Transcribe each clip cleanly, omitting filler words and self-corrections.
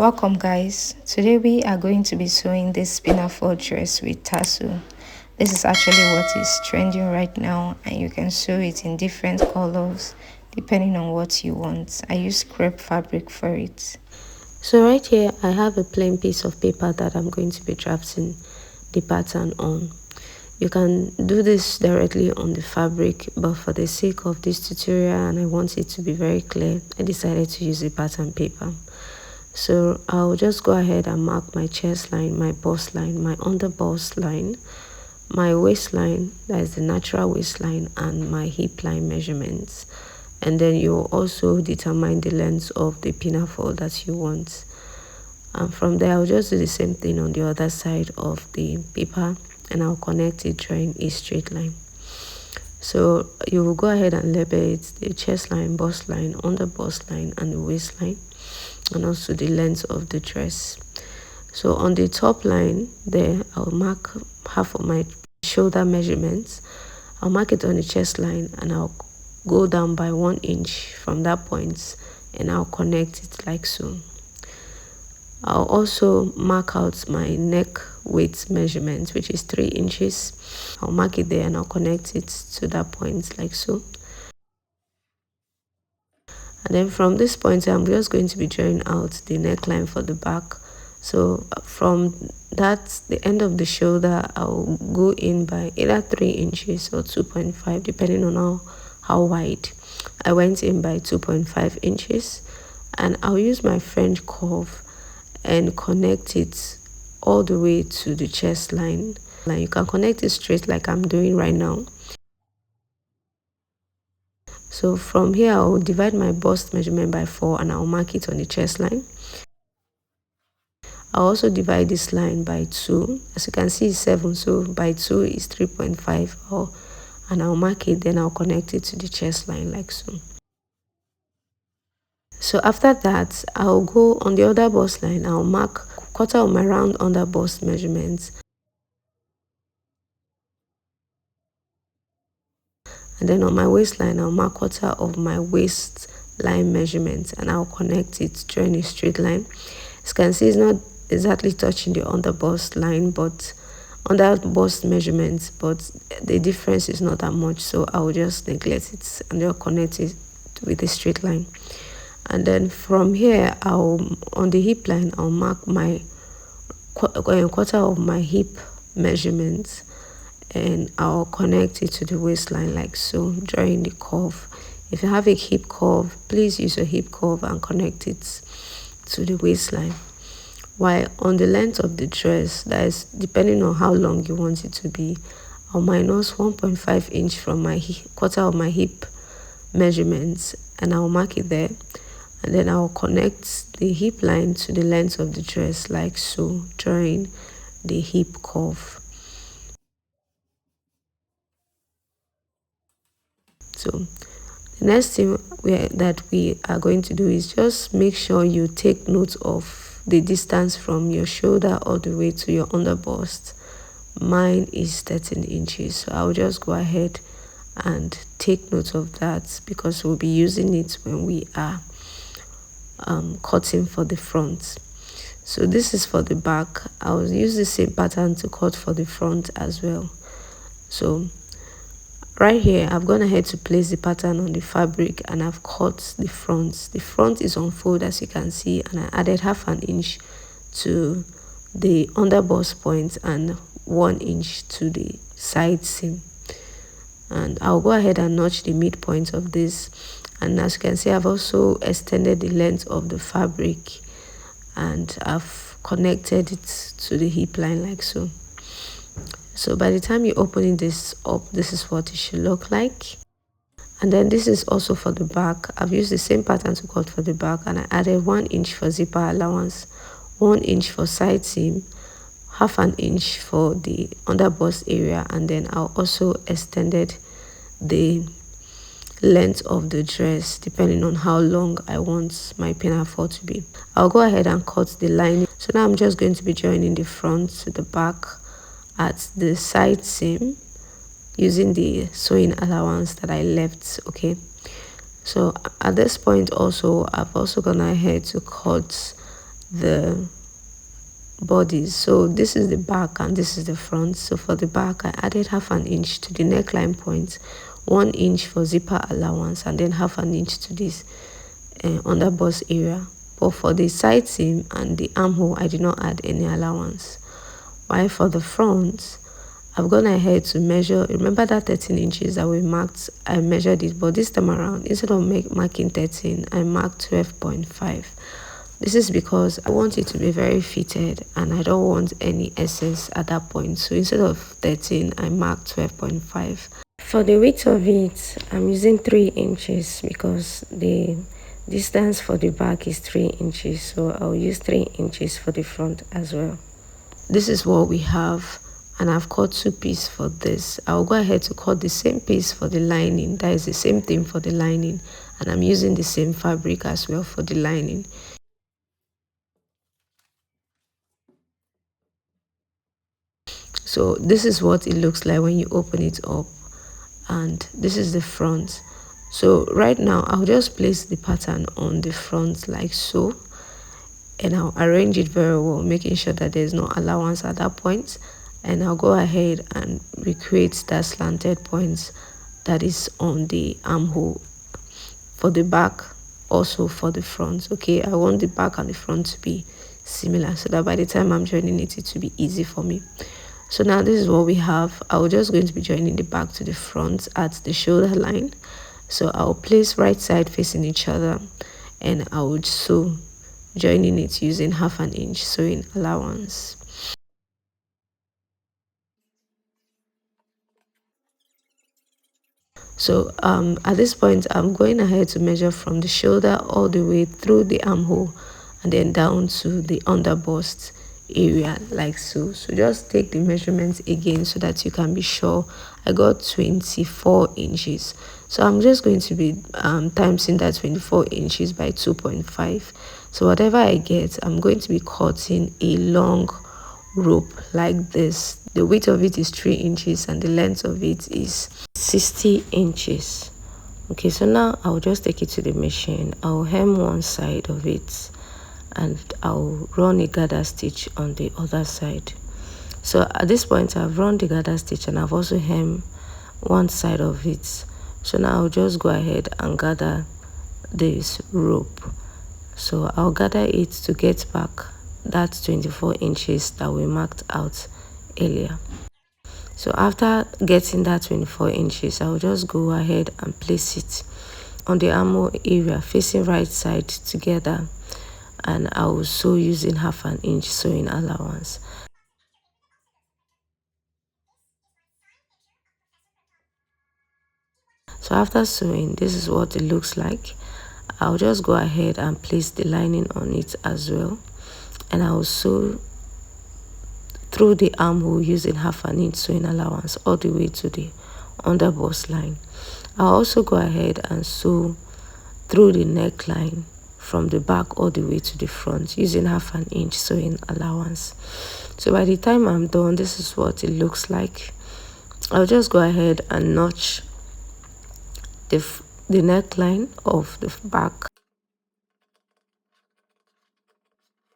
Welcome guys. Today we are going to be sewing this pinafore dress with tassel. This is actually what is trending right now, and you can sew it in different colors depending on what you want. I use crepe fabric for it. So right here I have a plain piece of paper that I'm going to be drafting the pattern on. You can do this directly on the fabric, but for the sake of this tutorial and I want it to be very clear, I decided to use the pattern paper. So I'll just go ahead and mark my chest line, my bust line, my under bust line, my waistline, that is the natural waistline, and my hip line measurements. And then you'll also determine the length of the pinafore that you want. And from there, I'll just do the same thing on the other side of the paper, and I'll connect it drawing a straight line. So you will go ahead and label it the chest line, bust line, under bust line, and the waistline, and also the length of the dress. So on the top line there, I'll mark half of my shoulder measurements. I'll mark it on the chest line, and I'll go down by 1 inch from that point, and I'll connect it like so. I'll also mark out my neck width measurement, which is 3 inches. I'll mark it there and I'll connect it to that point like so. And then from this point, I'm just going to be drawing out the neckline for the back. So from that, the end of the shoulder, I'll go in by either 3 inches or 2.5, depending on how wide. I went in by 2.5 inches, and I'll use my French curve and connect it all the way to the chest line. You can connect it straight like I'm doing right now. So from here, I'll divide my bust measurement by 4 and I'll mark it on the chest line. I'll also divide this line by 2. As you can see, it's 7, so by 2 is 3.5. And I'll mark it, then I'll connect it to the chest line like so. So after that, I'll go on the other bust line. I'll mark quarter of my round under bust measurements. And then on my waistline, I'll mark quarter of my waistline measurement, and I'll connect it drawing a straight line. As you can see, it's not exactly touching the under bust line, but under bust measurements, but the difference is not that much, so I'll just neglect it and just connect it with a straight line. And then from here, on the hip line, I'll mark my quarter of my hip measurements, and I'll connect it to the waistline like so, drawing the curve. If you have a hip curve, please use a hip curve and connect it to the waistline. While on the length of the dress, that is depending on how long you want it to be, I'll minus 1.5 inch from my quarter of my hip measurements, and I'll mark it there. And then I'll connect the hip line to the length of the dress like so, drawing the hip curve. So the next thing that we are going to do is just make sure you take note of the distance from your shoulder all the way to your under bust. Mine is 13 inches, so I'll just go ahead and take note of that because we'll be using it when we are cutting for the front. So this is for the back. I'll use the same pattern to cut for the front as well. So right here, I've gone ahead to place the pattern on the fabric, and I've cut the front. The front is on fold, as you can see, and I added half an inch to the under bust point and 1 inch to the side seam. And I'll go ahead and notch the midpoint of this. And as you can see, I've also extended the length of the fabric, and I've connected it to the hip line like so. So by the time you're opening this up, this is what it should look like. And then this is also for the back. I've used the same pattern to cut for the back, and I added 1 inch for zipper allowance, 1 inch for side seam, half an inch for the under bust area, and then I'll also extended the length of the dress depending on how long I want my pinafore to be. I'll go ahead and cut the lining. So now I'm just going to be joining the front to the back at the side seam using the sewing allowance that I left. Okay, so at this point also I've also gone ahead to cut the bodies. So this is the back and this is the front. So for the back, I added half an inch to the neckline point, 1 inch for zipper allowance, and then half an inch to this under bust area. But for the side seam and the armhole, I did not add any allowance. While for the front, I've gone ahead to measure. Remember that 13 inches that we marked? I measured it, but this time around, instead of marking 13, I marked 12.5. This is because I want it to be very fitted and I don't want any excess at that point. So instead of 13, I marked 12.5. For the width of it, I'm using 3 inches because the distance for the back is 3 inches. So I'll use 3 inches for the front as well. This is what we have, and I've cut 2 pieces for this. I'll go ahead to cut the same piece for the lining. That is the same thing for the lining, and I'm using the same fabric as well for the lining. So this is what it looks like when you open it up, and this is the front. So right now I'll just place the pattern on the front like so, and I'll arrange it very well, making sure that there's no allowance at that point. And I'll go ahead and recreate that slanted point that is on the armhole for the back, also for the front. Okay, I want the back and the front to be similar so that by the time I'm joining it, it will be easy for me. So now this is what we have. I'm just going to be joining the back to the front at the shoulder line. So I'll place right side facing each other, and I would sew, joining it using half an inch sewing allowance. So at this point, I'm going ahead to measure from the shoulder all the way through the armhole and then down to the under bust area like so. So just take the measurements again so that you can be sure. I got 24 inches. So I'm just going to be timesing that 24 inches by 2.5. So whatever I get, I'm going to be cutting a long rope like this. The width of it is 3 inches and the length of it is 60 inches. Okay, so now I'll just take it to the machine. I'll hem one side of it and I'll run a gather stitch on the other side. So at this point, I've run the gather stitch and I've also hemmed one side of it. So now I'll just go ahead and gather this rope. So I'll gather it to get back that 24 inches that we marked out earlier. So after getting that 24 inches, I'll just go ahead and place it on the armhole area facing right side together, and I will sew using half an inch sewing allowance. So after sewing, this is what it looks like. I'll just go ahead and place the lining on it as well, and I'll sew through the armhole using half an inch sewing allowance all the way to the under bust line. I'll also go ahead and sew through the neckline from the back all the way to the front using half an inch sewing allowance. So by the time I'm done, this is what it looks like. I'll just go ahead and notch the neckline of the back.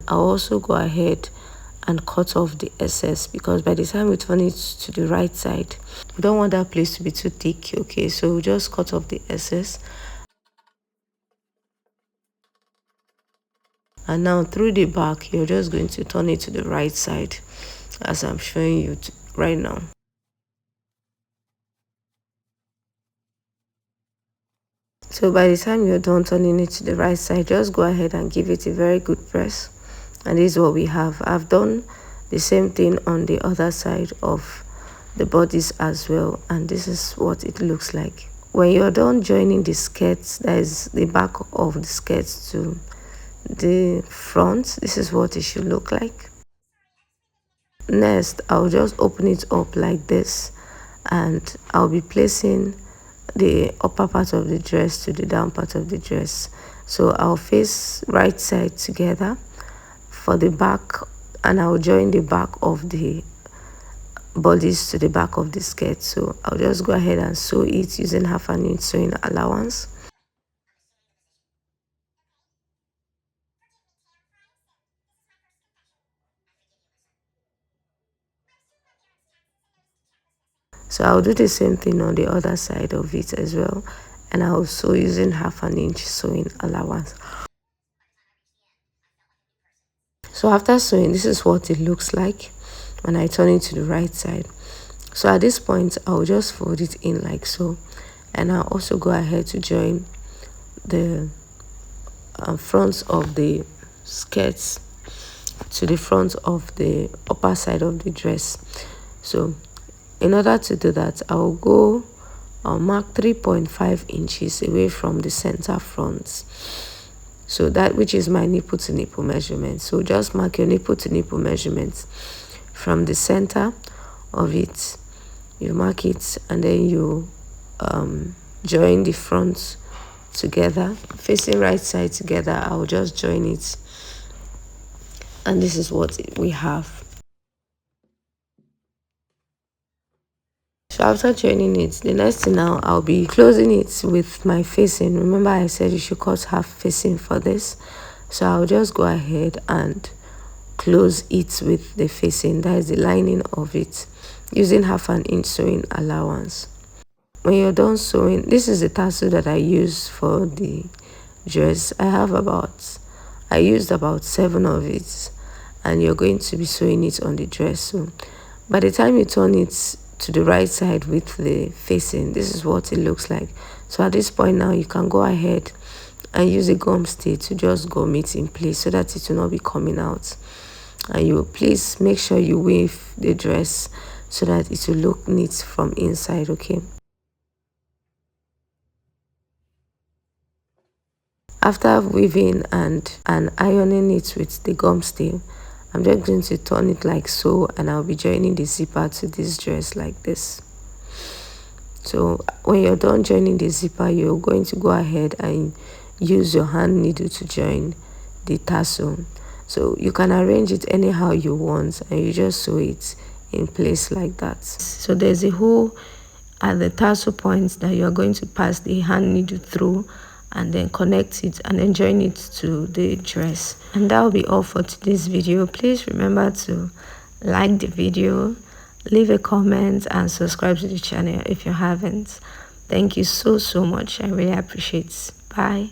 I'll also go ahead and cut off the excess because by the time we turn it to the right side, we don't want that place to be too thick. Okay, so we'll just cut off the excess. And now through the back, you're just going to turn it to the right side as I'm showing you right now. So by the time you're done turning it to the right side, just go ahead and give it a very good press. And this is what we have. I've done the same thing on the other side of the bodice as well, and this is what it looks like. When you're done joining the skirts, that is the back of the skirts to the front, this is what it should look like. Next, I'll just open it up like this, and I'll be placing the upper part of the dress to the down part of the dress. So I'll face right side together for the back, and I'll join the back of the bodice to the back of the skirt. So I'll just go ahead and sew it using half an inch sewing allowance. So I'll do the same thing on the other side of it as well, and I'll sew using 1/2 inch sewing allowance. So after sewing, this is what it looks like when I turn it to the right side. So at this point, I'll just fold it in like so, and I'll also go ahead to join the front of the skirts to the front of the upper side of the dress. So in order to do that, I'll mark 3.5 inches away from the center front, so that which is my nipple to nipple measurement. So just mark your nipple to nipple measurements from the center of it. You mark it, and then you join the front together, facing right side together. I'll just join it, and this is what we have. So after joining it, the next thing now, I'll be closing it with my facing. Remember I said you should cut half facing for this, so I'll just go ahead and close it with the facing, that is the lining of it, using 1/2 inch sewing allowance. When you're done sewing, this is the tassel that I use for the dress. I used about 7 of it, and you're going to be sewing it on the dress. So by the time you turn it to the right side with the facing, this is what it looks like. So at this point now, you can go ahead and use a gum stay to just gum it in place so that it will not be coming out. And you please make sure you weave the dress so that it will look neat from inside. Okay, after weaving and ironing it with the gum stay, I'm just going to turn it like so, and I'll be joining the zipper to this dress like this. So when you're done joining the zipper, you're going to go ahead and use your hand needle to join the tassel. So you can arrange it anyhow you want, and you just sew it in place like that. So there's a hole at the tassel point that you're going to pass the hand needle through, and then connect it and then join it to the dress. And that will be all for today's video. Please remember to like the video, leave a comment, and subscribe to the channel if you haven't. Thank you so much. I really appreciate it. Bye.